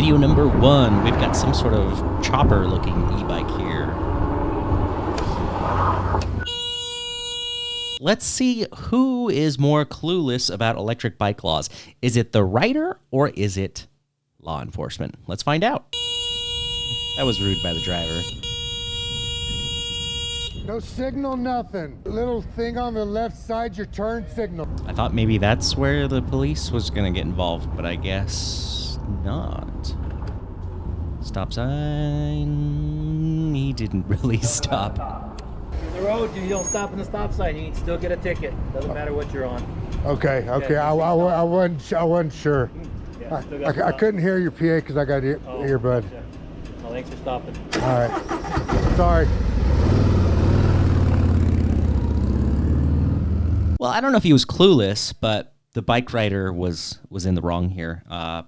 Video number 1. We've got some sort of chopper-looking e-bike here. Let's see who is more clueless about electric bike laws. Is it the rider or is it law enforcement? Let's find out. That was rude by the driver. No signal, nothing. Little thing on the left side, your turn signal. I thought maybe that's where the police was going to get involved, but I guess not. Stop sign. He didn't really stop. In the road, you don't stop in the stop sign. You can still get a ticket. Doesn't matter what you're on. Okay. I wasn't sure. Yeah, I couldn't hear your PA because I got earbud. Gotcha. Well, thanks for stopping. All right. Sorry. Well, I don't know if he was clueless, but the bike rider was in the wrong here.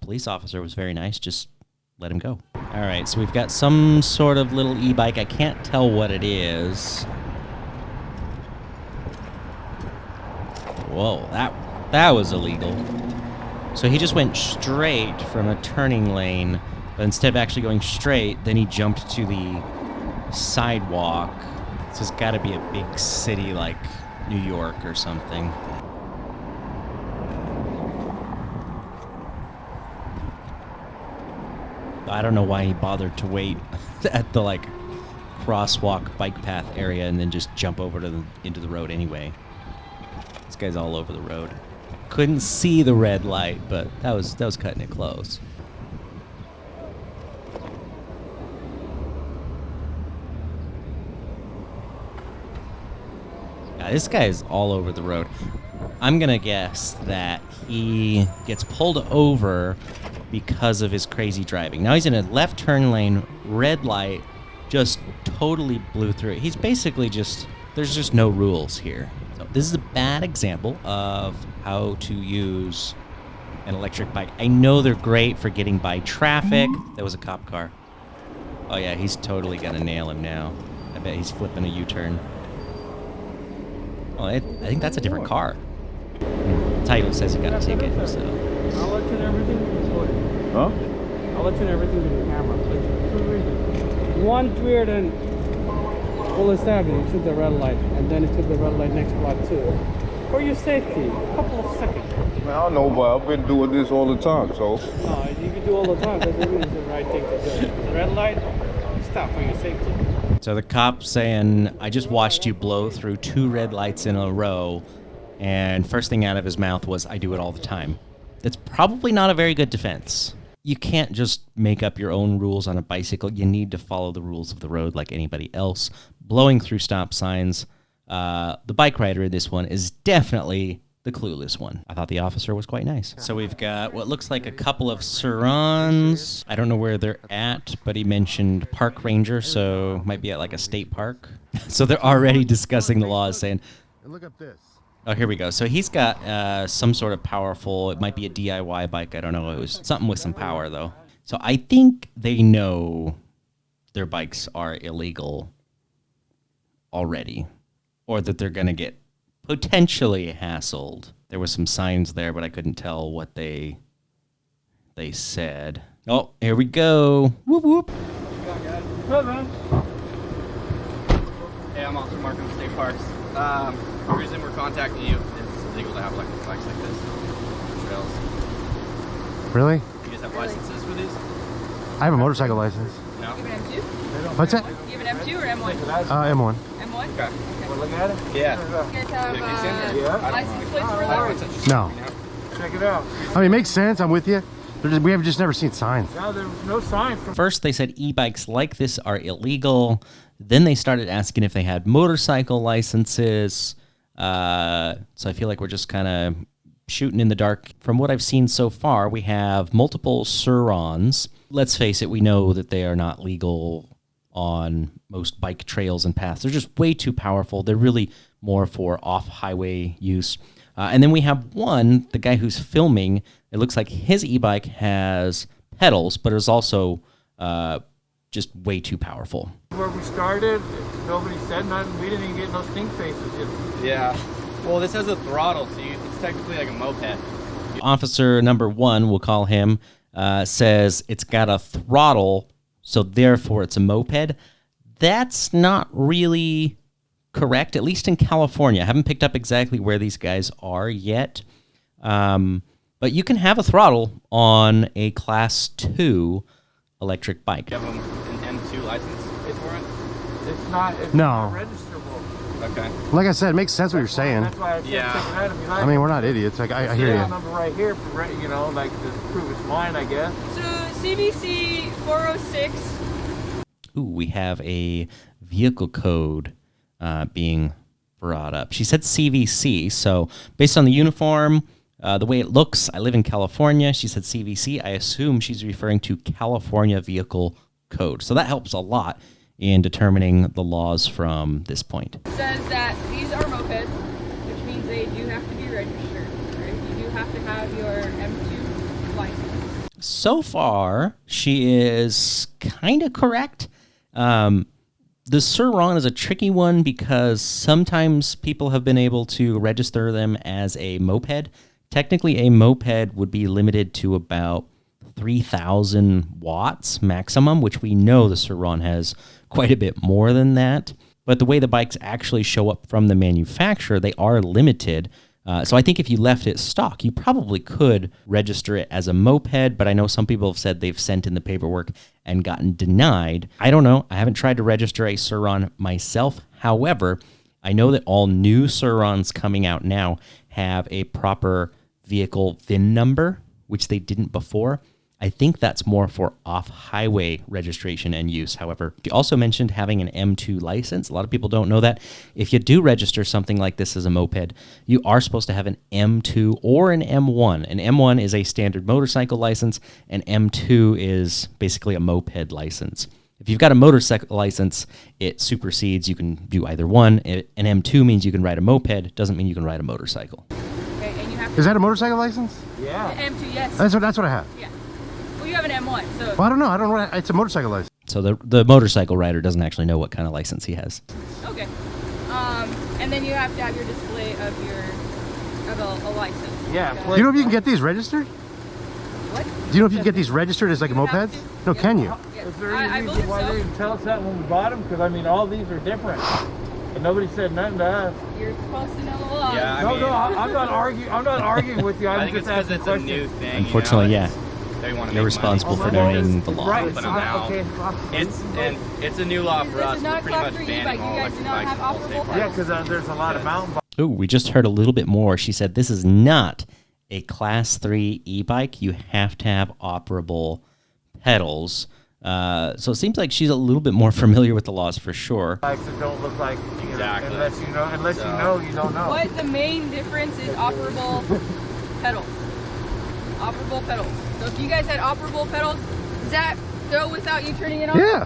Police officer was very nice. Just let him go. All right, so we've got some sort of little e-bike. I can't tell what it is. Whoa, that was illegal. So he just went straight from a turning lane, but instead of actually going straight, then he jumped to the sidewalk. So it's got to be a big city like New York or something. I don't know why he bothered to wait at the crosswalk bike path area and then just jump over to into the road anyway. This guy's all over the road. Couldn't see the red light, but that was cutting it close. Yeah, this guy is all over the road. I'm gonna guess that he gets pulled over because of his crazy driving. Now he's in a left turn lane, red light, just totally blew through it. He's basically there's just no rules here. So this is a bad example of how to use an electric bike. I know they're great for getting by traffic. That was a cop car. Oh yeah, he's totally gonna nail him now. I bet he's flipping a U-turn. Oh, I think that's a different car. Title says he got a ticket, so. I'll let you know everything. Huh? I'll let you know everything with the camera. Two reasons. One, weird and full establishment. It took the red light, and then it took the red light next block too. For your safety, a couple of seconds. Man, I don't know, but I've been doing this all the time, so. No, you can do all the time. That doesn't mean it's the right thing to do. The red light, stop for your safety. So the cop saying, I just watched you blow through 2 red lights in a row, and first thing out of his mouth was, I do it all the time. That's probably not a very good defense. You can't just make up your own rules on a bicycle. You need to follow the rules of the road like anybody else. Blowing through stop signs, the bike rider in this one is definitely the clueless one. I thought the officer was quite nice. So we've got what looks like a couple of Surons. I don't know where they're at, but he mentioned park ranger, so might be at like a state park. So they're already discussing the laws, saying, Look at this. oh, here we go. So he's got some sort of powerful, it might be a DIY bike, I don't know. It was something with some power, though. So I think they know their bikes are illegal already, or that they're going to get potentially hassled. There was some signs there, but I couldn't tell what they said. Oh, here we go. Whoop, whoop. Good, man. Hey, I'm Officer Mark from State Parks. The reason we're contacting you is it's illegal to have electric bikes like this on trails. Really? You guys have licenses for these? I have a motorcycle license. No? You have an M2? What's that? You have an M2 or M1? M1. M1? Okay. We're looking at it? Yeah. You guys have Can you send it? license plates for that? No. Check it out. I mean, it makes sense. I'm with you. We have just never seen signs. No, there was no sign. First, they said e-bikes like this are illegal. Then they started asking if they had motorcycle licenses. So I feel like we're just kind of shooting in the dark. From what I've seen so far, we have multiple Surons. Let's face it, we know that they are not legal on most bike trails and paths. They're just way too powerful. They're really more for off-highway use. And then we have one, the guy who's filming, it looks like his e-bike has pedals, but is also just way too powerful. Where we started, nobody said nothing. We didn't even get no stink faces. Yeah. Well, this has a throttle, so it's technically like a moped. Officer number 1, we'll call him, says it's got a throttle, so therefore it's a moped. That's not really correct, at least in California. I haven't picked up exactly where these guys are yet. But you can have a throttle on a Class 2 electric bike. You have an M2 license for it? It's not No. registerable. Okay. Like I said, it makes sense what you're saying. That's why I said Yeah. check it out. I mean, we're not idiots. Like, I hear serial you. number right here for like to prove it's mine, I guess. So CBC 406. Ooh, we have a vehicle code being brought up. She said CVC, so based on the uniform, the way it looks, I live in California. She said CVC. I assume she's referring to California Vehicle Code. So that helps a lot in determining the laws from this point. It says that these are mopeds, which means they do have to be registered, right? You do have to have your M2 license. So far, she is kind of correct. The Sur-Ron is a tricky one because sometimes people have been able to register them as a moped. Technically, a moped would be limited to about 3,000 watts maximum, which we know the Sur-Ron has quite a bit more than that. But the way the bikes actually show up from the manufacturer, they are limited. So I think if you left it stock, you probably could register it as a moped, but I know some people have said they've sent in the paperwork and gotten denied. I don't know. I haven't tried to register a Sur-Ron myself. However, I know that all new Sur-Rons coming out now have a proper vehicle VIN number, which they didn't before. I think that's more for off-highway registration and use. However, you also mentioned having an M2 license. A lot of people don't know that. If you do register something like this as a moped, you are supposed to have an M2 or an M1. An M1 is a standard motorcycle license, and M2 is basically a moped license. If you've got a motorcycle license, it supersedes. You can do either one. An M2 means you can ride a moped. Doesn't mean you can ride a motorcycle. Okay, and you have Is that a motorcycle license? Yeah. M2, yes. That's what I have. Yeah. Well, you have an M1, so. Well, I don't know. I don't know. It's a motorcycle license. So the motorcycle rider doesn't actually know what kind of license he has. Okay. And then you have to have your display of a license. Yeah. Okay. Do you know if you can get these registered? What? Do you know if you can get these registered as like You have mopeds? to. No, Yeah. can you? Yeah. Is there I any reason believe why so. they didn't tell us that when we bought them? Because I mean, all these are different, and nobody said nothing to us. You're supposed to know the law. Yeah, I No, mean, no, I'm not arguing. I'm not arguing with you. I I'm think it's just because asking it's a new questions. thing. Unfortunately, you know, yeah. it's- They want to You're make responsible money. for knowing the law. Right. Open So them that, out. okay. It's a new law for This us. is We're not pretty Class much 3 e-bike. banning You all guys electric do not bikes have in all operable state pedals. Yeah, parks. because there's a lot of mountain bikes. Ooh, we just heard a little bit more. She said this is not a Class 3 e-bike. You have to have operable pedals. So it seems like she's a little bit more familiar with the laws for sure. Bikes that don't look like Exactly. unless you know, you don't know. What the main difference is operable pedals. Operable pedals. So if you guys had operable pedals, does that go without you turning it on? Yeah.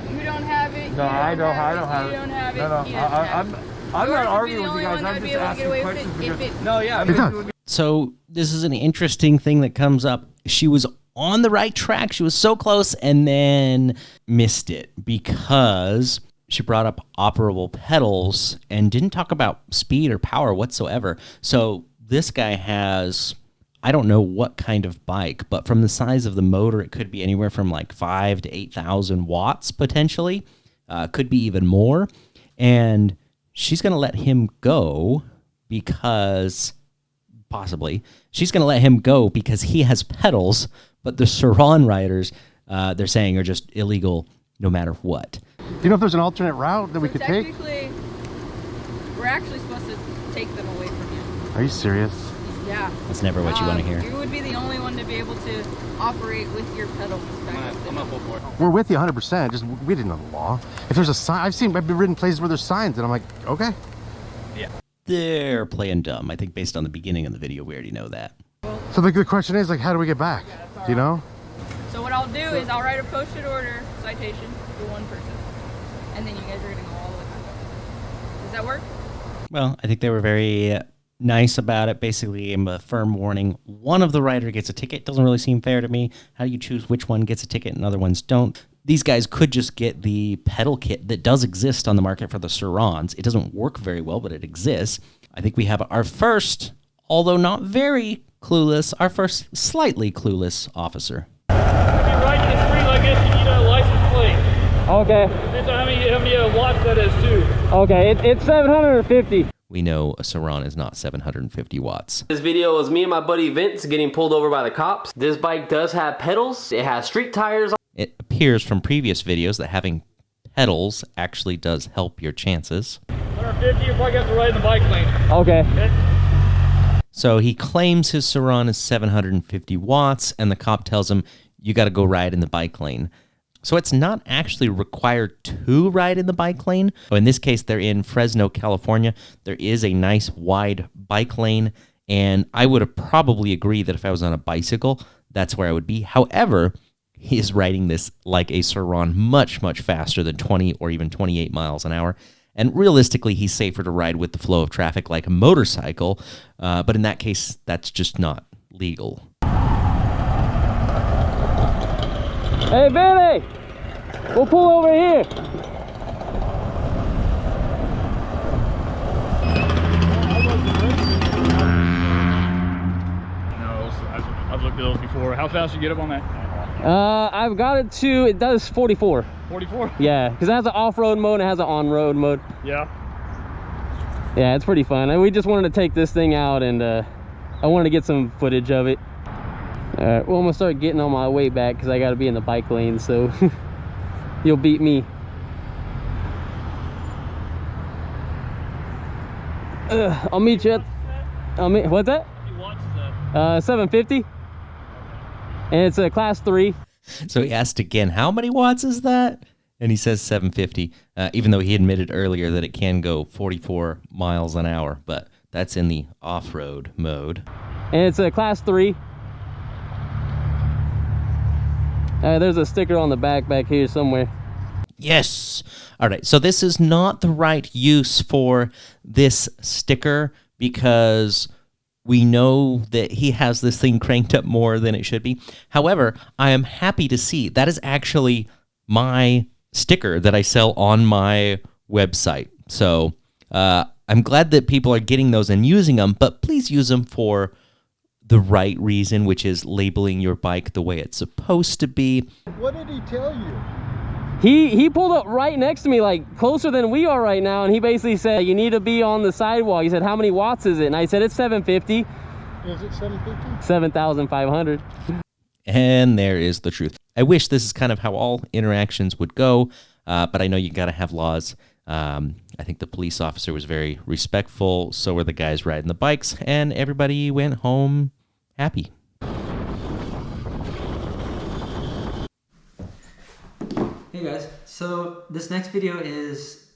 You don't have it. No, I don't have You don't have it. No, he doesn't have it. I'm Yours not would be arguing the with you only guys. one I'm that'd be just able to get away asking with questions it because No, yeah. It does. So this is an interesting thing that comes up. She was on the right track. She was so close and then missed it because she brought up operable pedals and didn't talk about speed or power whatsoever. So this guy has, I don't know what kind of bike, but from the size of the motor, it could be anywhere from like 5,000 to 8,000 watts potentially. Could be even more. And she's going to let him go because, possibly, she's going to let him go because he has pedals, but the Sur-Ron riders, they're saying, are just illegal no matter what. Do you know if there's an alternate route that we So could take? technically, we're actually supposed to take them away from you. Are you serious? Yeah. That's never what you want to hear. You would be the only one to be able to operate with your pedals. I'm up for it. We're with you 100%. Just we didn't know the law. If there's a sign, I've been ridden places where there's signs, and I'm like, okay. They're playing dumb. I think based on the beginning of the video, we already know that. So the good question is, like, how do we get back? Do you know? So what I'll do is I'll write a posted order citation for one person, and then you guys are gonna go all the way back. Does that work? Well, I think they were very nice about it. Basically, gave him a firm warning. One of the rider gets a ticket. Doesn't really seem fair to me. How do you choose which one gets a ticket and other ones don't? These guys could just get the pedal kit that does exist on the market for the Sur-Rons. It doesn't work very well, but it exists. I think we have our first although not very clueless, our first slightly clueless officer. If you're riding the street like this, you need a license plate. Okay. Depends on how many watts that is too. Okay, it's 750. We know a Saran is not 750 watts. This video is me and my buddy Vince getting pulled over by the cops. This bike does have pedals. It has street tires. It appears from previous videos that having pedals actually does help your chances. 150, you're probably going to have to ride in the bike lane. Okay. So he claims his Saran is 750 watts, and the cop tells him, you got to go ride in the bike lane. So it's not actually required to ride in the bike lane. So in this case, they're in Fresno, California. There is a nice wide bike lane, and I would have probably agreed that if I was on a bicycle, that's where I would be. However, he is riding this like a Saran much, much faster than 20 or even 28 miles an hour. And realistically, he's safer to ride with the flow of traffic like a motorcycle. But in that case, that's just not legal. Hey, Billy! We'll pull over here. No, I've looked at those before. How fast you get up on that? I've got it to, it does 44. 44? Yeah, because it has an off-road mode and it has an on-road mode. Yeah. Yeah, it's pretty fun. And we just wanted to take this thing out, and I wanted to get some footage of it. Alright, well, I'm gonna start getting on my way back because I gotta be in the bike lane, so you'll beat me. I'll meet you at, what's that? How many watts is that? 750. And it's a class 3. So he asked again, how many watts is that? And he says 750, even though he admitted earlier that it can go 44 miles an hour, but that's in the off-road mode. And it's a class 3. There's a sticker on the back here somewhere. Yes. All right. So this is not the right use for this sticker because we know that he has this thing cranked up more than it should be. However, I am happy to see that is actually my sticker that I sell on my website. So I'm glad that people are getting those and using them, but please use them for the right reason, which is labeling your bike the way it's supposed to be. What did he tell you? He pulled up right next to me, like closer than we are right now, and he basically said, you need to be on the sidewalk. He said, how many watts is it? And I said, it's 750. Is it 750? 7,500. And there is the truth. I wish this is kind of how all interactions would go, but I know you got to have laws. I think the police officer was very respectful, so were the guys riding the bikes, and everybody went home happy. Hey guys, so this next video is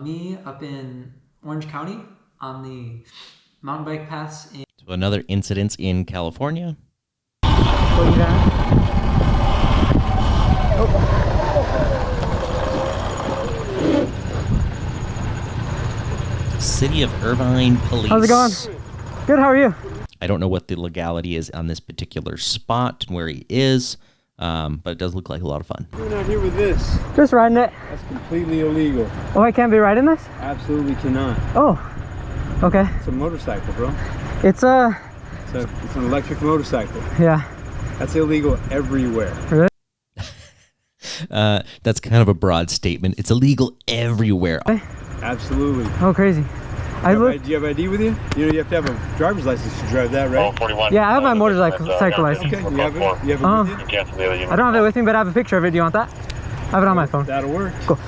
me up in Orange County on the mountain bike paths. So another incident in California. What you got? City of Irvine Police. How's it going? Good, how are you? I don't know what the legality is on this particular spot where he is, but it does look like a lot of fun. You're not here with this. Just riding it. That's completely illegal. Oh, I can't be riding this? Absolutely cannot. Oh, okay. It's a motorcycle, bro. It's an electric motorcycle. Yeah. That's illegal everywhere. Really? That's kind of a broad statement. It's illegal everywhere. Absolutely. Oh, crazy. Do you have ID with you? You know you have to have a driver's license to drive that, right? 41. Yeah, I have my motorcycle license. Okay, you have it? You have it with you? I don't have it with me, but I have a picture of it. Do you want that? I have it on my phone. That'll work. Cool.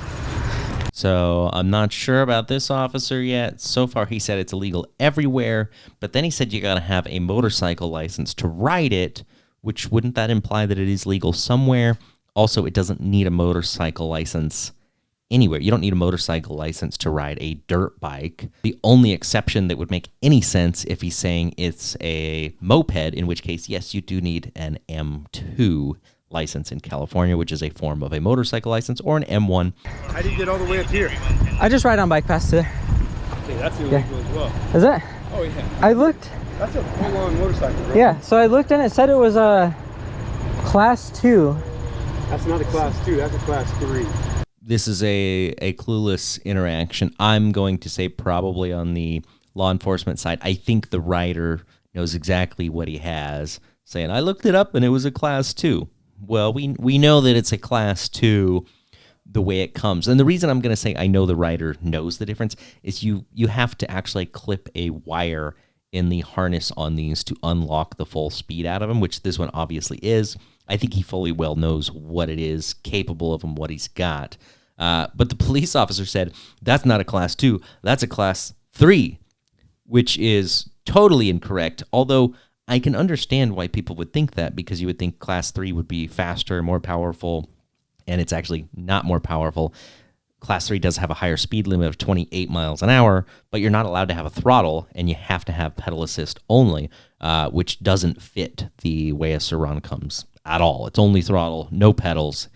So I'm not sure about this officer yet. So far he said it's illegal everywhere, but then he said you gotta have a motorcycle license to ride it, which wouldn't that imply that it is legal somewhere? Also, it doesn't need a motorcycle license anywhere. You don't need a motorcycle license to ride a dirt bike. The only exception that would make any sense if he's saying it's a moped, in which case, yes, you do need an M2 license in California, which is a form of a motorcycle license, or an M1. How do you get all the way up here? I just ride on bike paths today. Okay, that's illegal as well. Is it? Oh, yeah. I looked. That's a full-on motorcycle, bro. Yeah, so I looked and it said it was a class 2. That's not a class 2, that's a class 3. This is a clueless interaction. I'm going to say probably on the law enforcement side. I think the rider knows exactly what he has, saying, I looked it up and it was a class 2. Well, we know that it's a class 2 the way it comes. And the reason I'm going to say I know the rider knows the difference is you have to actually clip a wire in the harness on these to unlock the full speed out of them, which this one obviously is. I think he fully well knows what it is capable of and what he's got. But the police officer said, that's not a class 2, that's a class 3, which is totally incorrect. Although I can understand why people would think that, because you would think class 3 would be faster, more powerful, and it's actually not more powerful. Class 3 does have a higher speed limit of 28 miles an hour, but you're not allowed to have a throttle, and you have to have pedal assist only, which doesn't fit the way a Sur-Ron comes at all. It's only throttle, no pedals.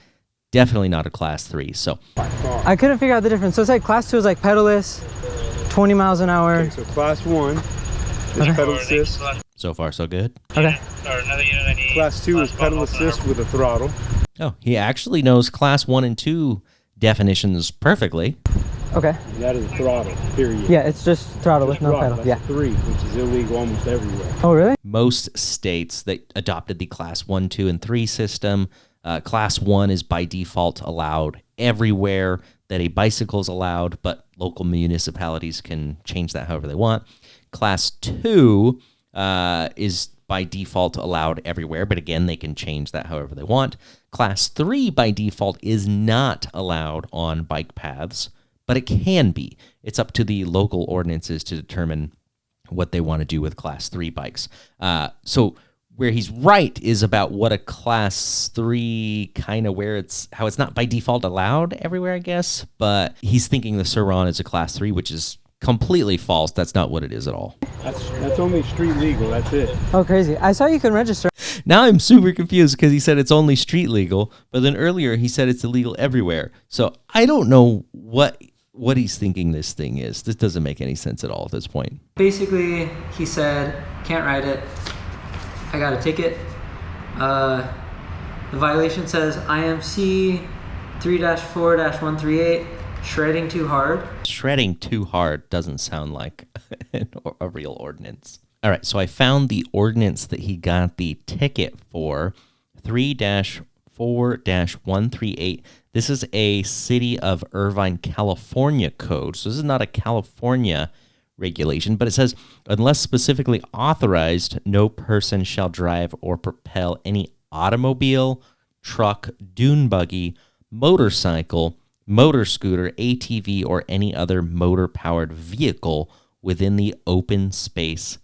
Definitely not a class 3. So I couldn't figure out the difference. So it's like class 2 is like pedalless, 20 miles an hour. Okay, so class 1 is pedal assist. So far, so good. Okay. Class 2 is pedal assist with a throttle. Oh, he actually knows class 1 and 2 definitions perfectly. Okay. And that is throttle, period. Yeah, it's just throttle with no pedal. That's Yeah. 3, which is illegal almost everywhere. Oh, really? Most states that adopted the class 1, 2, and 3 system, class 1 is by default allowed everywhere that a bicycle is allowed, but local municipalities can change that however they want. Class 2 is by default allowed everywhere, but again, they can change that however they want. Class 3 by default is not allowed on bike paths, but it can be. It's up to the local ordinances to determine what they want to do with class 3 bikes. So where he's right is about what a class 3 kind of how it's not by default allowed everywhere, I guess, but he's thinking the Sur-Ron is a class 3, which is completely false. That's not what it is at all. That's only street legal, that's it. Oh, crazy. I saw you can register. Now I'm super confused because he said it's only street legal, but then earlier he said it's illegal everywhere. So I don't know what he's thinking this thing is. This doesn't make any sense at all at this point. Basically, he said, can't ride it. I got a ticket. The violation says IMC 3-4-138, shredding too hard. Shredding too hard doesn't sound like a real ordinance. All right, so I found the ordinance that he got the ticket for, 3-4-138. This is a City of Irvine, California code. So this is not a California regulation, but it says, unless specifically authorized, no person shall drive or propel any automobile, truck, dune buggy, motorcycle, motor scooter, ATV, or any other motor-powered vehicle within the open space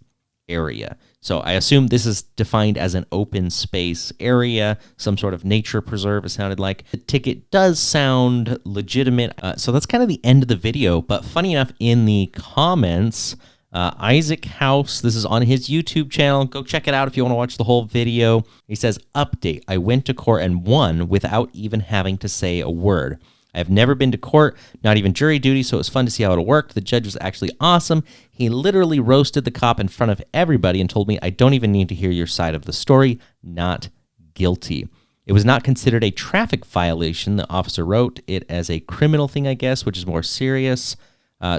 area. So I assume this is defined as an open space area, some sort of nature preserve, it sounded like. The ticket does sound legitimate. So that's kind of the end of the video. But funny enough, in the comments, Isaac House, this is on his YouTube channel. Go check it out if you want to watch the whole video. He says, update, I went to court and won without even having to say a word. I've never been to court, not even jury duty, so it was fun to see how it worked. The judge was actually awesome. He literally roasted the cop in front of everybody and told me, I don't even need to hear your side of the story. Not guilty. It was not considered a traffic violation. The officer wrote it as a criminal thing, I guess, which is more serious.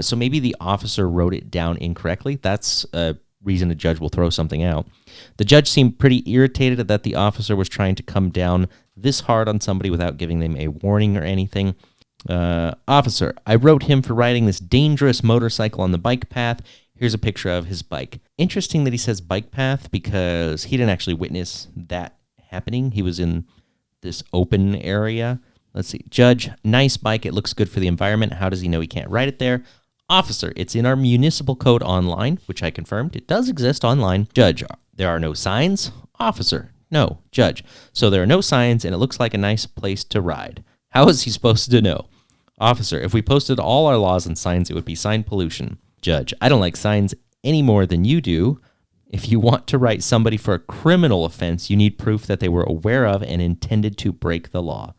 So maybe the officer wrote it down incorrectly. That's a reason a judge will throw something out. The judge seemed pretty irritated that the officer was trying to come down this hard on somebody without giving them a warning or anything. Officer, I wrote him for riding this dangerous motorcycle on the bike path. Here's a picture of his bike. Interesting that he says bike path because he didn't actually witness that happening. He was in this open area. Let's see. Judge, nice bike. It looks good for the environment. How does he know he can't ride it there? Officer, it's in our municipal code online, which I confirmed. It does exist online. Judge, there are no signs. Officer, no. Judge, so there are no signs and it looks like a nice place to ride. How is he supposed to know? Officer, if we posted all our laws and signs, it would be sign pollution. Judge, I don't like signs any more than you do. If you want to write somebody for a criminal offense, you need proof that they were aware of and intended to break the law.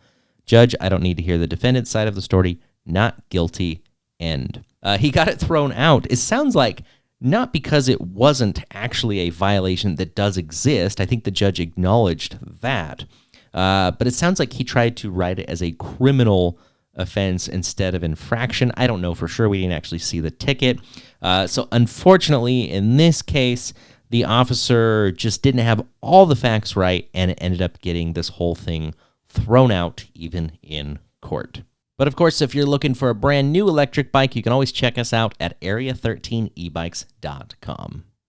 Judge, I don't need to hear the defendant's side of the story. Not guilty. End. He got it thrown out. It sounds like not because it wasn't actually a violation that does exist. I think the judge acknowledged that. But it sounds like he tried to write it as a criminal offense instead of infraction. I don't know for sure. We didn't actually see the ticket. So unfortunately, in this case, the officer just didn't have all the facts right, and it ended up getting this whole thing thrown out even in court. But of course, if you're looking for a brand new electric bike, you can always check us out at area13ebikes.com.